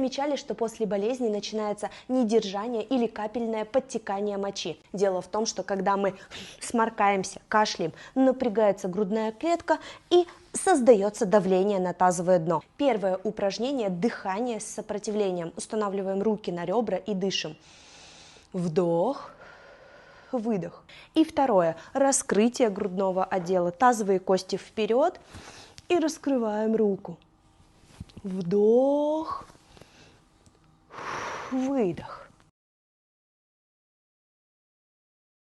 замечали, что после болезни начинается недержание или капельное подтекание мочи? Дело в том, что когда мы сморкаемся, кашляем, напрягается грудная клетка и создается давление на тазовое дно. Первое упражнение – дыхание с сопротивлением. Устанавливаем руки на ребра и дышим. Вдох, выдох. И второе – раскрытие грудного отдела. Тазовые кости вперед и раскрываем руку. Вдох, выдох.